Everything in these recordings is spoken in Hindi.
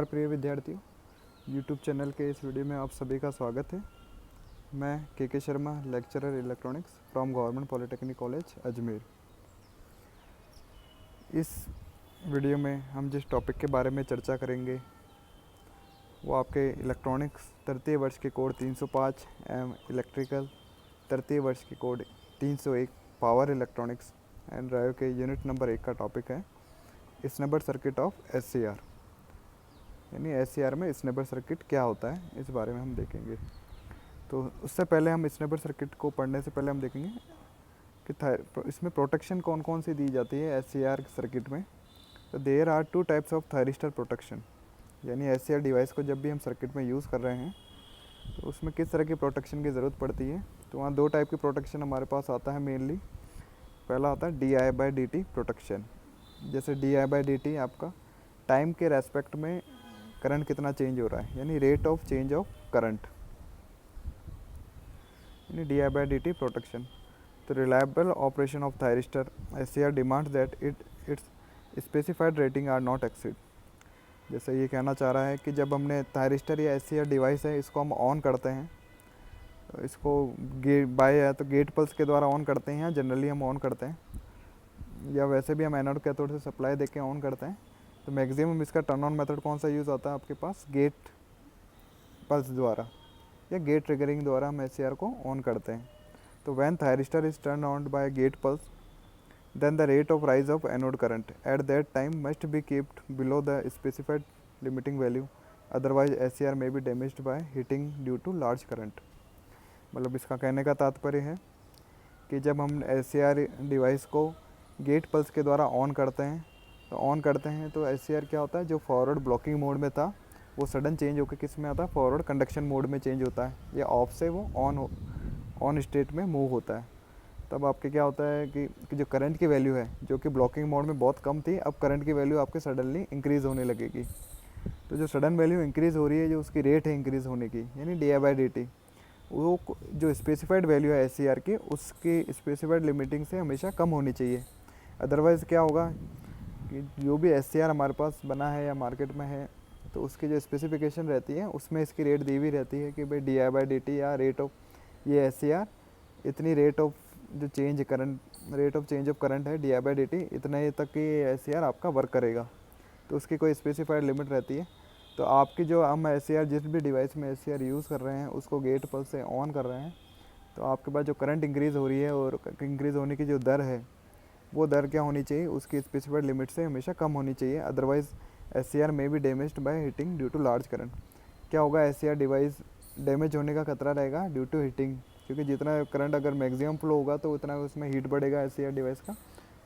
प्रिय विद्यार्थियों, YouTube चैनल के इस वीडियो में आप सभी का स्वागत है। मैं के Sharma, lecturer electronics from government polytechnic college Ajmer. इस वीडियो में हम जिस टॉपिक के बारे में चर्चा करेंगे वो आपके इलेक्ट्रॉनिक्स तृतीय वर्ष के कोड 305 एवं इलेक्ट्रिकल तृतीय वर्ष के code 301 power electronics and drive के यूनिट नंबर 1 का टॉपिक है स्नैपर सर्किट ऑफ SCR। यानी SCR में स्नैपर सर्किट क्या होता है, इस बारे में हम देखेंगे। तो उससे पहले हम स्नैपर सर्किट को पढ़ने से पहले हम देखेंगे कि इसमें प्रोटेक्शन कौन कौन सी दी जाती है SCR सर्किट में। तो there are 2 types of thyristor protection. यानी SCR डिवाइस को जब भी हम सर्किट में यूज़ कर रहे हैं तो उसमें किस तरह की प्रोटेक्शन की ज़रूरत पड़ती है। तो वहाँ 2 टाइप की प्रोटेक्शन हमारे पास आता है मेनली। पहला आता है di/dt प्रोटेक्शन। जैसे di/dt आपका टाइम के रेस्पेक्ट में करंट कितना चेंज हो रहा है, यानी rate of change of current, यानी di/dt प्रोटेक्शन। तो reliable operation of thyristor SCR demands that its specified rating are not exceed. जैसे ये कहना चाह रहा है कि जब हमने थायरिस्टर या SCR डिवाइस है इसको हम ऑन करते हैं, तो इसको बाय या तो गेट पल्स के द्वारा ऑन करते हैं, या जनरली हम ऑन करते हैं, या वैसे भी हम एनोड कैथोड से सप्लाई देके ऑन करते हैं। तो मैक्सिमम इसका टर्न ऑन मेथड कौन सा यूज़ आता है आपके पास, गेट पल्स द्वारा या गेट ट्रिगरिंग द्वारा हम SCR को ऑन करते हैं। तो when thyristor is turn on by gate pulse then the rate of rise of anode current at that time must be keeped below the specified limiting value, otherwise SCR may be damaged by heating due to large current. मतलब इसका कहने का तात्पर्य है कि जब हम SCR डिवाइस को गेट पल्स के द्वारा ऑन करते हैं तो SCR क्या होता है, जो फॉरवर्ड ब्लॉकिंग मोड में था वो सडन चेंज होकर किस में आता है, फॉरवर्ड कंडक्शन मोड में चेंज होता है, या ऑफ से वो ऑन स्टेट में मूव होता है। तब आपके क्या होता है कि जो करंट की वैल्यू है जो कि ब्लॉकिंग मोड में बहुत कम थी, अब करंट की वैल्यू आपके सडनली इंक्रीज़ होने लगेगी। तो जो सडन वैल्यू इंक्रीज़ हो रही है, जो उसकी रेट है इंक्रीज़ होने की, यानी di/dt, वो जो स्पेसिफाइड वैल्यू है SCR की, उसकी स्पेसिफाइड लिमिटिंग से हमेशा कम होनी चाहिए। अदरवाइज़ क्या होगा कि जो भी SCR हमारे पास बना है या मार्केट में है, तो उसकी जो स्पेसिफिकेशन रहती है उसमें इसकी रेट दी हुई रहती है कि भाई di/dt या रेट ऑफ ये SCR इतनी रेट ऑफ जो change current, rate of change of current है di/dt, इतने तक की SCR आपका वर्क करेगा। तो उसकी कोई स्पेसिफाइड लिमिट रहती है। तो आपकी जो हम SCR जिस भी डिवाइस में SCR यूज़ कर रहे हैं उसको गेट पल्स से ऑन कर रहे हैं, तो आपके पास जो करंट इंक्रीज़ हो रही है और इंक्रीज़ होने की जो दर है वो दर क्या होनी चाहिए, उसकी स्पेसिफाइड लिमिट से हमेशा कम होनी चाहिए। अदरवाइज़ SCR में भी damaged by heating due to large current. क्या होगा, SCR डिवाइस डैमेज होने का खतरा रहेगा ड्यू टू हीटिंग, क्योंकि जितना करंट अगर मैक्सिमम फ्लो होगा तो उतना उसमें हीट बढ़ेगा SCR डिवाइस का,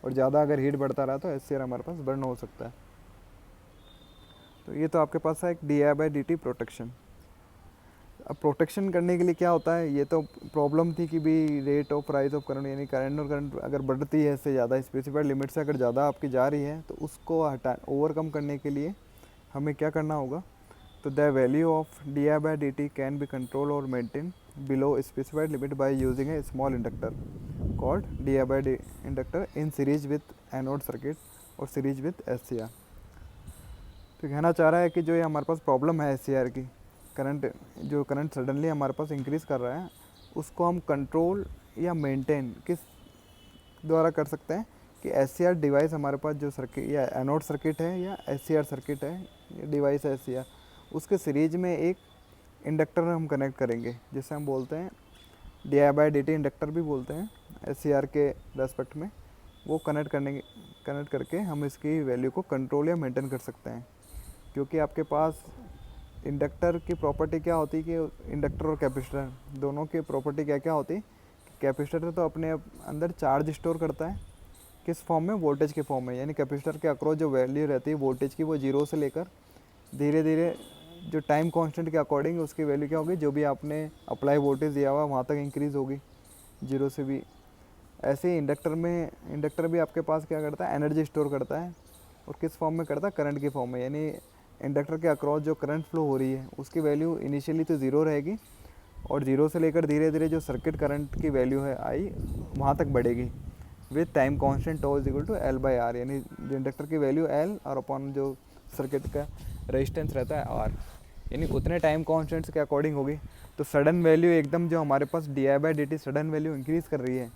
और ज़्यादा अगर हीट बढ़ता रहा तो SCR हमारे पास बर्न हो सकता है। तो ये तो आपके पास है एक di/dt प्रोटेक्शन। अब प्रोटेक्शन करने के लिए क्या होता है, ये तो प्रॉब्लम थी कि भी rate of rise of current, यानी करंट अगर बढ़ती है इससे ज़्यादा स्पेसिफाइड लिमिट से अगर ज़्यादा आपकी जा रही है, तो उसको ओवरकम करने के लिए हमें क्या करना होगा। तो the value of di/dt can be control और maintain below specified limit by using a small inductor called di/dt inductor in series with anode circuit और सीरीज विथ SCR। तो कहना चाह रहा है कि जो ये हमारे पास प्रॉब्लम है SCR की, करंट सडनली हमारे पास इंक्रीज़ कर रहा है, उसको हम कंट्रोल या मेंटेन किस द्वारा कर सकते हैं कि SCR डिवाइस हमारे पास जो सर्किट या एनोड सर्किट है या SCR सर्किट है, ये डिवाइस है SCR, उसके सीरीज में एक इंडक्टर हम कनेक्ट करेंगे, जिसे हम बोलते हैं di/dt इंडक्टर भी बोलते हैं SCR के रेस्पेक्ट में। वो कनेक्ट करके हम इसकी वैल्यू को कंट्रोल या मेंटेन कर सकते हैं। क्योंकि आपके पास इंडक्टर की प्रॉपर्टी क्या होती है कि इंडक्टर और कैपेसिटर दोनों की प्रॉपर्टी क्या क्या होती है। कैपेसिटर तो अपने अंदर चार्ज स्टोर करता है, किस फॉर्म में, वोल्टेज के फॉर्म में। यानी कैपेसिटर के अक्रॉस जो वैल्यू रहती है वोल्टेज की, वो 0 से लेकर धीरे धीरे जो टाइम कांस्टेंट के अकॉर्डिंग उसकी वैल्यू क्या होगी, जो भी आपने अप्लाई वोल्टेज दिया हुआ वहाँ तक इंक्रीज़ होगी 0 से भी। ऐसे ही इंडक्टर भी आपके पास क्या करता है, एनर्जी स्टोर करता है, और किस फॉर्म में करता है, करंट के फॉर्म में। यानी इंडक्टर के अक्रॉस जो करंट फ्लो हो रही है उसकी वैल्यू इनिशियली तो 0 रहेगी, और 0 से लेकर धीरे धीरे जो सर्किट करंट की वैल्यू है आई वहाँ तक बढ़ेगी विथ टाइम कांस्टेंट τ = L/R। यानी जो इंडक्टर की वैल्यू L और अपॉन जो सर्किट का रेजिस्टेंस रहता है आर, यानी उतने टाइम कॉन्स्टेंट्स के अकॉर्डिंग होगी। तो सडन वैल्यू एकदम जो हमारे पास D I by D T sudden value increase कर रही है,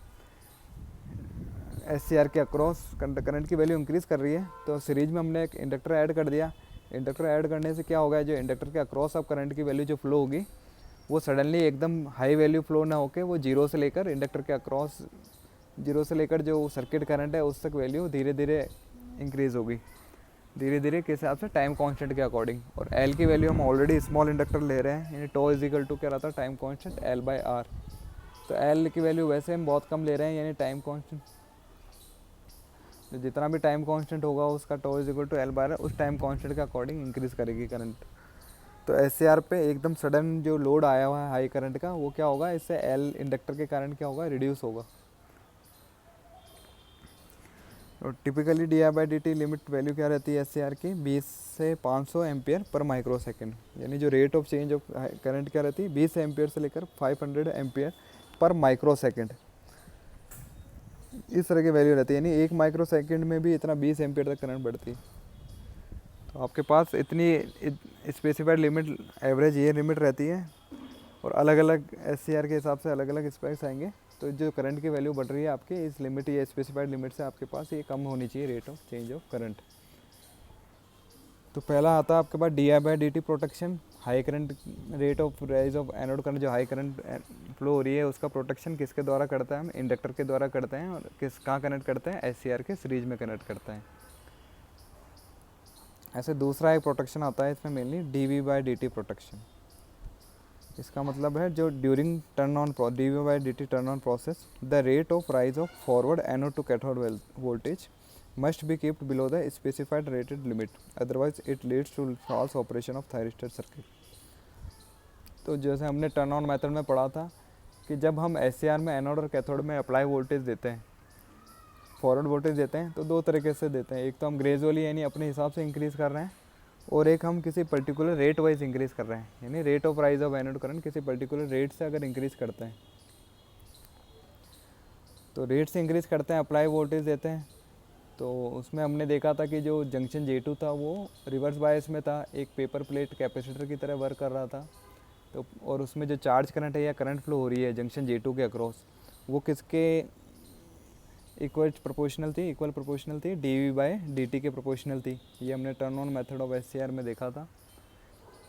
एस सी आर के अक्रॉस करंट की वैल्यू इंक्रीज़ कर रही है, तो सीरीज में हमने एक इंडक्टर ऐड कर दिया। इंडक्टर ऐड करने से क्या होगा, जो इंडक्टर के अक्रॉस ऑफ करंट की वैल्यू जो फ्लो होगी वो सडनली एकदम हाई वैल्यू फ्लो ना होके वो जीरो से लेकर इंडक्टर के अक्रॉस, जीरो से लेकर जो सर्किट करंट है उस तक वैल्यू धीरे धीरे इंक्रीज़ होगी, धीरे धीरे किस हिसाब से, टाइम कांस्टेंट के अकॉर्डिंग। और एल की वैल्यू हम ऑलरेडी स्मॉल इंडक्टर ले रहे हैं, यानी टो इज इक्वल टू क्या रहता है, time constant L by R. तो एल की वैल्यू वैसे हम बहुत कम ले रहे हैं, यानी टाइम कांस्टेंट तो जितना भी टाइम कांस्टेंट होगा उसका tau is equal to L by R, उस टाइम कांस्टेंट के अकॉर्डिंग इंक्रीज़ करेगी करंट। तो एस सी आर पे एकदम सडन जो लोड आया हुआ है हाई करंट का, वो क्या होगा, इससे एल इंडक्टर के कारण क्या होगा, रिड्यूस होगा। और typically D I by D T limit value क्या रहती है एस सी आर की, 20 से 500 एम्पियर पर माइक्रो सेकेंड, यानी जो rate of change of current क्या रहती है, 20 एम्पियर से लेकर 500 एम्पियर पर माइक्रो सेकेंड, इस तरह की वैल्यू रहती है। यानी 1 माइक्रो सेकेंड में भी इतना 20 एम्पियर तक करंट बढ़ती है। तो आपके पास इतनी स्पेसिफाइड लिमिट, एवरेज ये लिमिट रहती है, और अलग अलग एस सी आर के हिसाब से अलग अलग स्पेक्स आएंगे। तो जो करंट की वैल्यू बढ़ रही है आपके इस लिमिट या स्पेसिफाइड लिमिट से आपके पास ये कम होनी चाहिए rate of change of current. तो पहला आता है आपके पास D I by D T protection, high current rate of rise of anode current, जो हाई करंट फ्लो हो रही है उसका प्रोटेक्शन किसके द्वारा करता है, हम इंडक्टर के द्वारा करते हैं। और कहाँ कनेक्ट करते हैं, एस सी आर के सीरीज में कनेक्ट करते हैं। ऐसे दूसरा एक प्रोटेक्शन आता है इसमें mainly d we by D T protection. इसका मतलब है जो during turn on d we by D t turn on process, the rate of rise of forward anode to cathode voltage must be kept below the specified rated limit, otherwise it leads to false operation of thyristor circuit। तो जैसे हमने टर्न ऑन मेथड में पढ़ा था कि जब हम एस सी आर में एनोड और कैथोड में अप्लाई वोल्टेज देते हैं, फॉरवर्ड वोल्टेज देते हैं, तो दो तरीके से देते हैं। एक तो हम ग्रेजुअली यानी अपने हिसाब से इंक्रीज़ कर रहे हैं, और एक हम किसी पर्टिकुलर रेट वाइज इंक्रीज़ कर रहे हैं, यानी rate of rise of anode current किसी पर्टिकुलर रेट से अगर इंक्रीज़ करते हैं, तो रेट से इंक्रीज़ करते हैं, अप्लाई वोल्टेज देते हैं। तो उसमें हमने देखा था कि जो जंक्शन J2 था वो रिवर्स बायस में था, एक पेपर प्लेट कैपेसिटर की तरह वर्क कर रहा था। तो और उसमें जो चार्ज करंट है या करंट फ्लो हो रही है जंक्शन J2 के अक्रॉस, वो किसके इक्वल प्रोपोर्शनल थी, d we by D t के प्रोपोर्शनल थी। ये हमने turn on method of S C R में देखा था।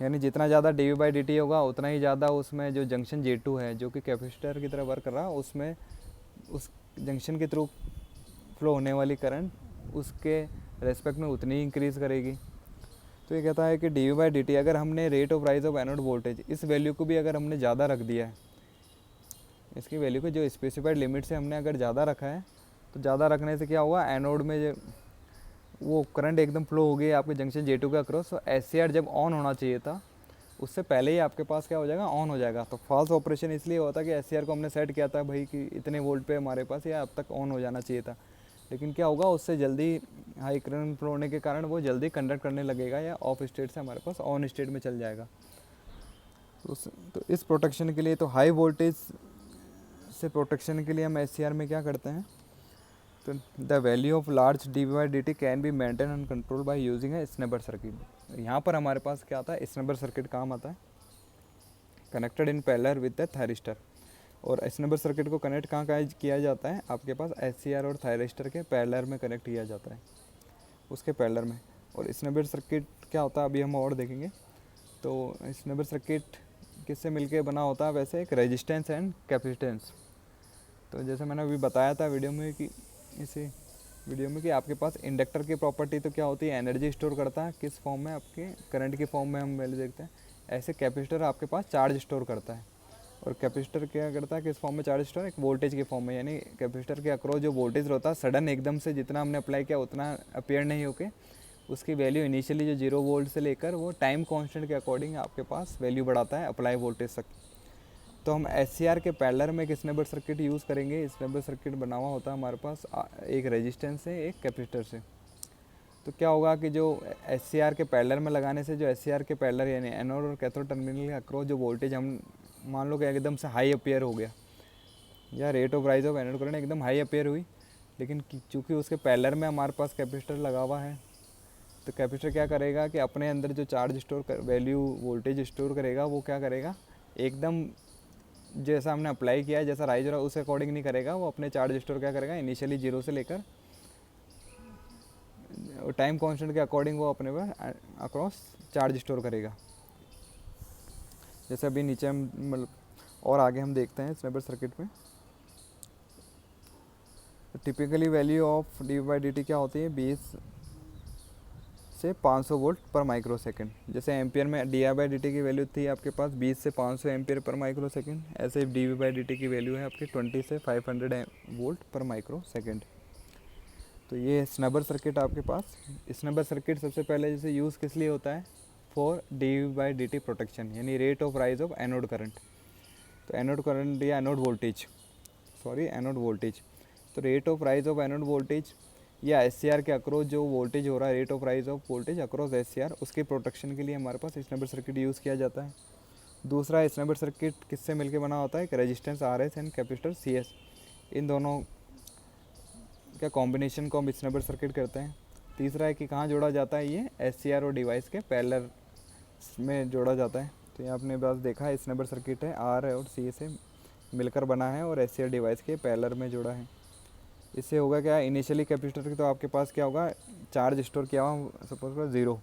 यानी जितना ज़्यादा d we by D t होगा उतना ही ज़्यादा उसमें जो जंक्शन J2 है जो कि कैपेसिटर की तरह वर्क कर रहा है, उसमें उस जंक्शन के थ्रू फ्लो होने वाली करंट उसके रेस्पेक्ट में उतनी ही इंक्रीज़ करेगी। तो ये कहता है कि d we by D t अगर हमने rate of rise of anode voltage इस वैल्यू को भी अगर हमने ज़्यादा रख दिया है, इसकी वैल्यू को जो स्पेसिफाइड लिमिट से हमने अगर ज़्यादा रखा है, तो ज़्यादा रखने से क्या होगा, एनोड में जो वो करंट एकदम फ्लो हो गई आपके जंक्शन J2 के अक्रॉस। तो एस सी आर जब ऑन होना चाहिए था उससे पहले ही आपके पास क्या हो जाएगा, ऑन हो जाएगा। तो फॉल्स ऑपरेशन इसलिए होता कि एस सी आर को हमने सेट किया था भाई कि इतने वोल्ट पे हमारे पास या अब तक ऑन हो जाना चाहिए था, लेकिन क्या होगा उससे जल्दी हाई करंट फ्लो होने के कारण वो जल्दी कंडक्ट करने लगेगा या ऑफ स्टेट से हमारे पास ऑन स्टेट में चल जाएगा। तो इस प्रोटेक्शन के लिए, तो हाई वोल्टेज से प्रोटेक्शन के लिए हम एस सी आर में क्या करते हैं, तो the value of large D we by D T can be maintain and control by using a snubber circuit. यहाँ पर हमारे पास क्या आता है, स्नेबर सर्किट काम आता है, connected in parallel with the thyristor. और स्नेबर सर्किट को कनेक्ट कहाँ किया जाता है, आपके पास एस सी आर और थायरिस्टर के पैरेलल में कनेक्ट किया जाता है, उसके पैरेलल में। और स्नेबर सर्किट क्या होता है अभी हम और देखेंगे। तो स्नेबर सर्किट किससे मिलके बना होता है, वैसे एक रेजिस्टेंस एंड कैपेसिटेंस। तो जैसे मैंने अभी बताया था वीडियो में कि इसी वीडियो में कि आपके पास इंडक्टर की प्रॉपर्टी तो क्या होती है, एनर्जी स्टोर करता है, किस फॉर्म में, आपके करंट की फॉर्म में हम वैल्यू देखते हैं। ऐसे कैपेसिटर आपके पास चार्ज स्टोर करता है, और कैपेसिटर क्या करता है, किस फॉर्म में चार्ज स्टोर, एक वोल्टेज के फॉर्म में। यानी कैपेसिटर के अक्रॉस जो वोल्टेज होता है सडन एकदम से जितना हमने अप्लाई किया उतना अपेयर नहीं होके उसकी वैल्यू इनिशियली जो 0 वोल्ट से लेकर वो टाइम कांस्टेंट के अकॉर्डिंग आपके पास वैल्यू बढ़ाता है अप्लाई वोल्टेज तक। तो हम एस सी आर के पैरेलल में एक स्नेबर सर्किट यूज़ करेंगे। स्नेबर सर्किट बना हुआ होता है हमारे पास एक रेजिस्टेंस से, एक कैपेसिटर से। तो क्या होगा कि जो एस सी आर के पैरेलल में लगाने से जो एस सी आर के पैरेलल यानी एनोड और कैथोड टर्मिनल के अक्रॉस जो वोल्टेज हम मान लो कि एकदम से हाई अपेयर हो गया, या rate of rise of anode current एकदम हाई अपेयर हुई, लेकिन चूँकि उसके पैरेलल में हमारे पास कैपेसिटर लगा हुआ है तो कैपेसिटर क्या करेगा कि अपने अंदर जो चार्ज स्टोर कर वैल्यू वोल्टेज स्टोर करेगा वो क्या करेगा, एकदम जैसा हमने अप्लाई किया है, जैसा राइज हो रहा है उस अकॉर्डिंग नहीं करेगा, वो अपने चार्ज स्टोर क्या करेगा इनिशियली 0 से लेकर टाइम कांस्टेंट के अकॉर्डिंग वो अपने पर अक्रॉस चार्ज स्टोर करेगा। जैसे अभी नीचे हम मतलब और आगे हम देखते हैं स्नैपर सर्किट में। Typically value of d by D t क्या होती है, 20 से 500 वोल्ट पर माइक्रो सेकेंड। जैसे एम्पियर में d I by D t की वैल्यू थी आपके पास 20 से 500 एम्पियर पर माइक्रो सेकेंड, ऐसे d we by D t की वैल्यू है आपकी 20 से 500 वोल्ट पर माइक्रो सेकेंड। तो ये स्नैपर सर्किट आपके पास। स्नैपर सर्किट सबसे पहले जैसे यूज़ किस लिए होता है, for D we by D T protection, यानी rate of rise of anode current. तो एनोड करंट या एनोड वोल्टेज, एनोड वोल्टेज। तो rate of rise of anode voltage या एस सी आर के अक्रॉस जो वोल्टेज हो रहा है, rate of rise of voltage across S C R, उसके प्रोटेक्शन के लिए हमारे पास स्नैपर सर्किट यूज़ किया जाता है। दूसरा स्नैपर सर्किट किससे मिलकर बना होता है, एक resistance R S and capacitor C S, इन दोनों का कॉम्बिनेशन को हम स्नैपर सर्किट करते हैं। तीसरा है कि कहाँ जोड़ा जाता है, ये एस सी आर और डिवाइस के पैरेलल में जोड़ा जाता है। तो ये आपने बस देखा है स्नैपर सर्किट है, आर और सी से मिलकर बना है और एस सी आर डिवाइस के पैरेलल में जोड़ा है। इससे होगा क्या, इनिशियली कैपेसिटर तो आपके पास क्या होगा, चार्ज स्टोर किया हुआ सपोज करो 0,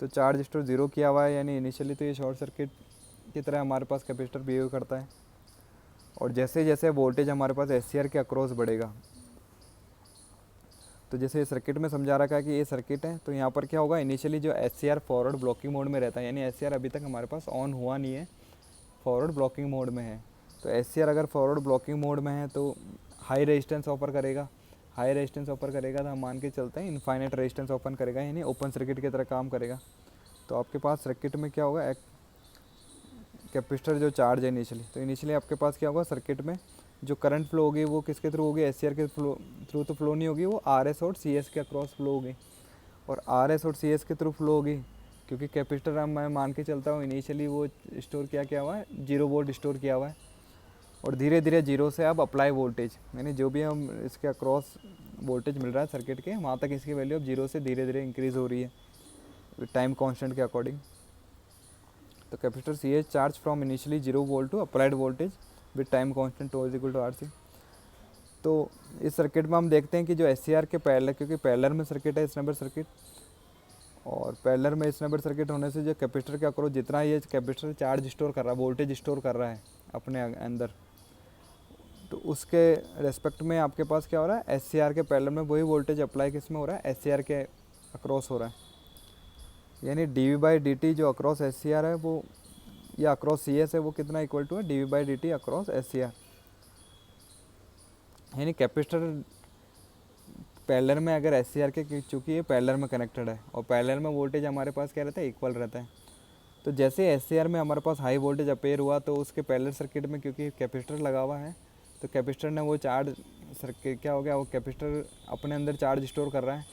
तो चार्ज स्टोर 0 किया हुआ है, यानी इनिशियली तो ये शॉर्ट सर्किट की तरह हमारे पास कैपेसिटर बिहेव करता है। और जैसे जैसे वोल्टेज हमारे पास एस सी आर के अक्रॉस बढ़ेगा, तो जैसे सर्किट में समझा रखा है कि ये सर्किट है, तो यहाँ पर क्या होगा, इनिशियली जो S C R forward blocking mode में रहता है, यानी एस सी आर अभी तक हमारे पास ऑन हुआ नहीं है, फॉरवर्ड ब्लॉकिंग मोड में है। तो एस सी आर अगर फॉरवर्ड ब्लॉकिंग मोड में है तो हाई रेजिस्टेंस ऑफर करेगा। हाई रेजिस्टेंस ऑफर करेगा तो हम मान के चलते हैं इनफाइनाइट रेजिस्टेंस ओपन करेगा, यानी ओपन सर्किट की तरह काम करेगा। तो आपके पास सर्किट में क्या होगा, कैपेसिटर जो चार्ज है इनिशियली, तो इनिशियली आपके पास क्या होगा, सर्किट में जो करंट फ्लो होगी वो किसके थ्रू होगी, एस सी आर के थ्रू तो फ्लो नहीं होगी, वो आर एस और सी एस के अक्रॉस फ्लो होगी। और आर एस और सी एस के थ्रू फ्लो होगी क्योंकि कैपेसिटर हम मैं मान के चलता हूँ इनिशियली वो स्टोर किया हुआ है, 0 वोल्ट स्टोर किया हुआ है। और धीरे धीरे 0 से अब अप्लाई वोल्टेज, यानी जो भी हम इसके अक्रॉस वोल्टेज मिल रहा है सर्किट के, वहाँ तक इसकी वैल्यू अब 0 से धीरे धीरे इंक्रीज़ हो रही है टाइम कांस्टेंट के अकॉर्डिंग। तो capacitor C H charge from initially 0 volt to applied voltage with time constant tau is equal to R C. तो इस सर्किट में हम देखते हैं कि जो एस सी आर के पैरेलल, क्योंकि पैरेलल में सर्किट है स्नैपर सर्किट, और पैरेलल में स्नैपर सर्किट होने से जो कैपेसिटर के अक्रॉस जितना ये कैपेसिटर चार्ज स्टोर कर रहा है, वोल्टेज स्टोर कर रहा है अपने अंदर, तो उसके रेस्पेक्ट में आपके पास क्या हो रहा है, एस सी आर के पैरेलल में वही वोल्टेज अप्लाई किस में हो रहा है, एस सी आर के अक्रॉस हो रहा है। यानी d we by D t जो अक्रॉस एस सी आर है वो, या अक्रॉस सी एस है, वो कितना इक्वल टू है d we by D t across S C R. यानी कैपेसिटर पैरेलल में अगर एस सी आर के, चूँकि ये पैरेलल में कनेक्टेड है और पैरेलल में वोल्टेज हमारे पास क्या रहता है, इक्वल रहता है। तो जैसे एस सी आर में हमारे पास हाई वोल्टेज अपेयर हुआ, तो उसके पैरेलल सर्किट में क्योंकि कैपेसिटर लगा हुआ है, तो कैपेसिटर ने वो चार्ज सर्किट क्या हो गया, वो कैपेसिटर अपने अंदर चार्ज स्टोर कर रहा है,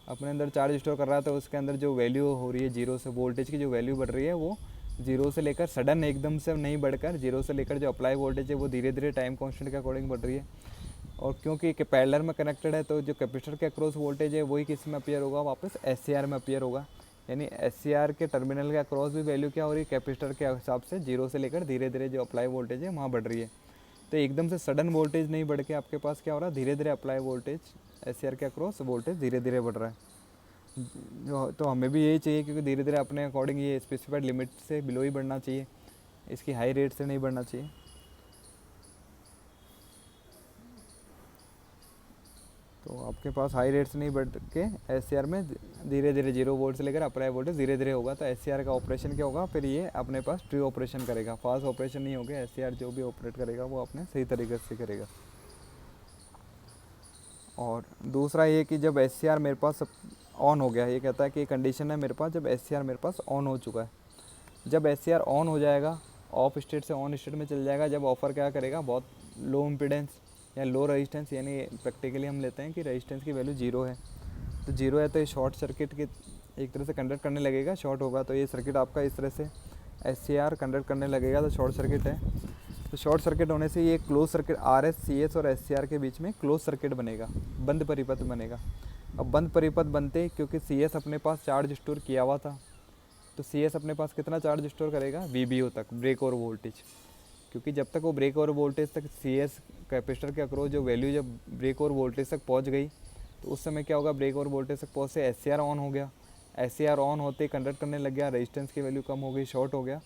अपने अंदर चार्ज स्टोर कर रहा है। तो उसके अंदर जो वैल्यू हो रही है 0 से, वोल्टेज की जो वैल्यू बढ़ रही है वो 0 से लेकर सडन एकदम से नहीं बढ़कर 0 से लेकर जो अप्लाई वोल्टेज है वो धीरे धीरे टाइम कांस्टेंट के अकॉर्डिंग बढ़ रही है। और क्योंकि पैरेलल में कनेक्टेड है, तो जो कैपेसिटर के अक्रॉस वोल्टेज है वही किस में अपीयर होगा, वापस एस सी आर में अपीयर होगा। यानी एस सी आर के टर्मिनल के अक्रॉस भी वैल्यू क्या हो रही है, कैपेसिटर के हिसाब से 0 से लेकर धीरे धीरे जो अप्लाई वोल्टेज है वहाँ बढ़ रही है। तो एकदम से सडन वोल्टेज नहीं बढ़ के आपके पास क्या हो रहा है, धीरे धीरे apply voltage S C R के अक्रॉस वोल्टेज धीरे धीरे बढ़ रहा है। तो हमें भी यही चाहिए, क्योंकि धीरे धीरे अपने अकॉर्डिंग ये स्पेसिफाइड लिमिट से बिलो ही बढ़ना चाहिए, इसकी हाई रेट से नहीं बढ़ना चाहिए। तो आपके पास हाई रेट से नहीं बढ़ के एस सी आर में धीरे धीरे 0 वोल्ट से लेकर अप्लाई वोल्टेज धीरे धीरे होगा। तो एस सी आर का ऑपरेशन क्या होगा, फिर ये अपने पास ट्रू ऑपरेशन करेगा, फास्ट ऑपरेशन नहीं होगा। एस सी आर जो भी ऑपरेट करेगा वो अपने सही तरीके से करेगा। और दूसरा ये कि जब एस सी आर मेरे पास ऑन हो गया, ये कहता है कि कंडीशन है मेरे पास जब एस सी आर मेरे पास ऑन हो चुका है। जब एस सी आर ऑन हो जाएगा, ऑफ स्टेट से ऑन स्टेट में चल जाएगा, जब ऑफर क्या करेगा, बहुत लो इम्पीडेंस या लो रेजिस्टेंस, यानी प्रैक्टिकली हम लेते हैं कि रेजिस्टेंस की वैल्यू 0 है। तो 0 है तो ये शॉर्ट सर्किट के एक तरह से कंडक्ट करने लगेगा, शॉर्ट होगा तो ये सर्किट आपका इस तरह से एस सी आर कंडक्ट करने लगेगा, तो शॉर्ट सर्किट है। तो शॉर्ट सर्किट होने से ये close circuit R S C S और एस सी आर के बीच में क्लोज सर्किट बनेगा, बंद परिपथ बनेगा। अब बंद परिपथ बनते क्योंकि सी एस अपने पास चार्ज स्टोर किया हुआ था, तो सी एस अपने पास कितना चार्ज स्टोर करेगा, वी बी ओ तक, ब्रेक और वोल्टेज। क्योंकि जब तक वो ब्रेक और वोल्टेज तक सी एस कैपेसिटर के अक्रॉस जो वैल्यू जब ब्रेक और वोल्टेज तक पहुंच गई, तो उस समय क्या होगा, ब्रेक और वोल्टेज तक पहुँच से एस सी आर ऑन हो गया। एस सी आर ऑन होते कंडक्ट करने लग गया, रेजिस्टेंस की वैल्यू कम हो गई, शॉर्ट हो गया।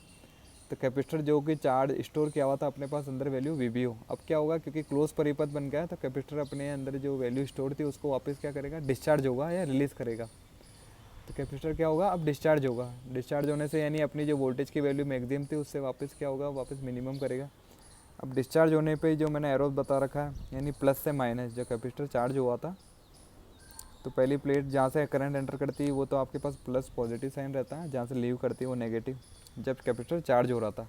तो कैपेसिटर जो कि चार्ज स्टोर किया हुआ था अपने पास अंदर वैल्यू वी बी ओ, अब क्या होगा, क्योंकि क्लोज परिपथ बन गया है तो कैपेसिटर अपने अंदर जो वैल्यू स्टोर थी उसको वापस क्या करेगा, डिस्चार्ज होगा या रिलीज़ करेगा। तो कैपेसिटर क्या होगा, अब डिस्चार्ज होगा। डिस्चार्ज होने से यानी अपनी जो वोल्टेज की वैल्यू मैक्सिमम थी उससे वापस क्या होगा, वापस मिनिमम करेगा। अब डिस्चार्ज होने पे जो मैंने एरोज बता रखा है, यानी प्लस से माइनस, जो कैपेसिटर चार्ज हुआ था तो पहली प्लेट जहाँ से करंट एंटर करती है वो तो आपके पास प्लस पॉजिटिव साइन रहता है, जहाँ से लीव करती है वो नेगेटिव, जब कैपेसिटर चार्ज हो रहा था।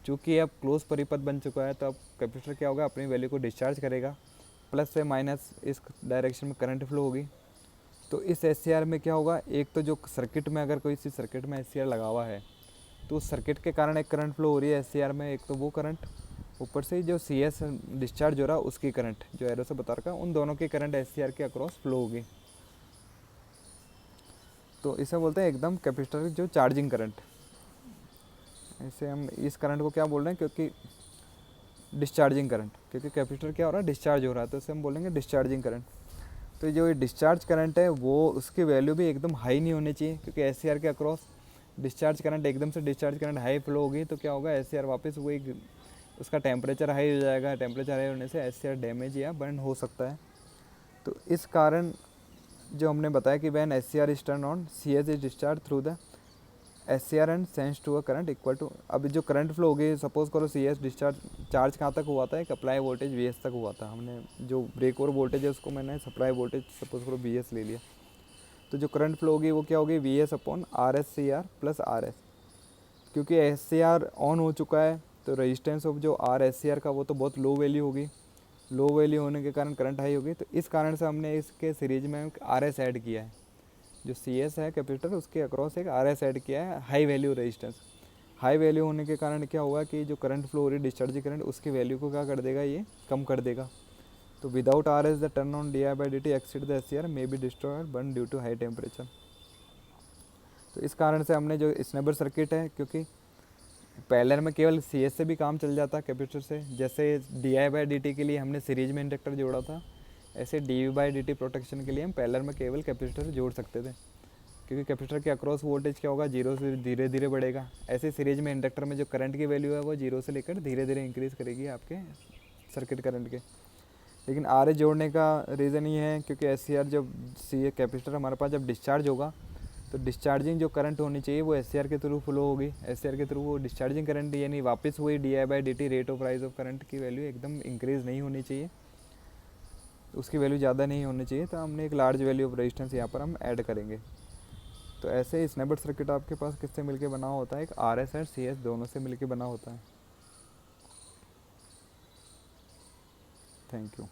चूँकि अब क्लोज परिपथ बन चुका है तो अब कैपेसिटर क्या होगा, अपनी वैल्यू को डिस्चार्ज करेगा, प्लस से माइनस इस डायरेक्शन में करंट फ्लो होगी। तो इस एस में क्या होगा, एक तो जो सर्किट में अगर कोई सी सर्किट में एस लगा हुआ है तो उस सर्किट के कारण एक करंट फ्लो हो रही है एस में, एक तो वो करंट, ऊपर से जो सी एस डिस्चार्ज हो रहा है उसकी करंट, जो एरो से बता रखा है, उन दोनों की करंट एस के अक्रॉस फ्लो होगी। तो इसे बोलते हैं एकदम कैपेसिटर जो चार्जिंग करंट। ऐसे हम इस करंट को क्या बोल रहे हैं, क्योंकि डिस्चार्जिंग करंट, क्योंकि कैपेसिटर क्या हो रहा है, डिस्चार्ज हो रहा है, तो इसे हम बोलेंगे डिस्चार्जिंग करंट। तो जो ये डिस्चार्ज करंट है वो उसकी वैल्यू भी एकदम हाई नहीं होनी चाहिए, क्योंकि एस के अक्रॉस डिस्चार्ज करंट, एकदम से डिस्चार्ज करंट हाई फ्लो होगी तो क्या होगा, एस वापस वही उसका टेम्परेचर हाई हो जाएगा, टेम्परेचर हाई होने से एस डैमेज या बर्न हो सकता है। तो इस कारण जो हमने बताया कि when S C R is turn on, C S is discharge through the S C R and sends to a current equal to, अब जो करंट फ्लो होगी, सपोज करो सी एस डिस्चार्ज, चार्ज कहाँ तक हुआ था, एक अप्लाई वोल्टेज वी एस तक हुआ था, हमने जो ब्रेक और वोल्टेज है उसको मैंने सप्लाई वोल्टेज सपोज करो वी एस ले लिया। तो जो करंट फ्लो होगी वो क्या होगी, V S upon R S C R plus R S. क्योंकि एस सी आर ऑन हो चुका है तो रजिस्टेंस ऑफ जो आर एस सी आर का वो तो बहुत लो वैल्यू होगी, लो वैल्यू होने के कारण करंट हाई होगी। तो इस कारण से हमने इसके सीरीज में आर एस ऐड किया है, जो सी एस है कैपेसिटर उसके अक्रॉस एक आर एस ऐड किया है, high value resistance. High value होने के कारण क्या होगा कि जो करंट फ्लो हो रही है डिस्चार्ज करंट, उसकी वैल्यू को क्या कर देगा, ये कम कर देगा। तो without R S the turn on d I by D t exceed the S C R may be destroyed burn due to high temperature. तो इस कारण से हमने जो स्नेबर सर्किट है, क्योंकि पैरेलल में केवल सी एस से भी काम चल जाता कैपेसिटर से, जैसे d I by D t के लिए हमने सीरीज में इंडक्टर जोड़ा था, ऐसे d we by D T protection के लिए हम पैरेलल में केवल कैपेसिटर जोड़ सकते थे, क्योंकि कैपेसिटर के अक्रॉस वोल्टेज क्या होगा, जीरो से धीरे धीरे बढ़ेगा। ऐसे सीरीज में इंडक्टर में जो करंट की वैल्यू है वो जीरो से लेकर धीरे धीरे इंक्रीज़ करेगी आपके सर्किट करंट के। लेकिन आर एस जोड़ने का रीज़न ये है क्योंकि एस सी आर जब सी कैपेसिटर हमारे पास जब डिस्चार्ज होगा तो डिस्चार्जिंग जो करंट होनी चाहिए वो एस सी आर के थ्रू फ्लो होगी, एस सी आर के थ्रू वो डिस्चार्जिंग करंट यानी वापस हुई D I by D T rate of rise of current की वैल्यू एकदम इंक्रीज़ नहीं होनी चाहिए, उसकी वैल्यू ज़्यादा नहीं होनी चाहिए। तो हमने एक लार्ज वैल्यू ऑफ रेजिस्टेंस यहाँ पर हम ऐड करेंगे। तो ऐसे स्नैपर सर्किट आपके पास किससे मिलके बना होता है, एक आर एस और सी एस दोनों से मिलके बना होता है। Thank you.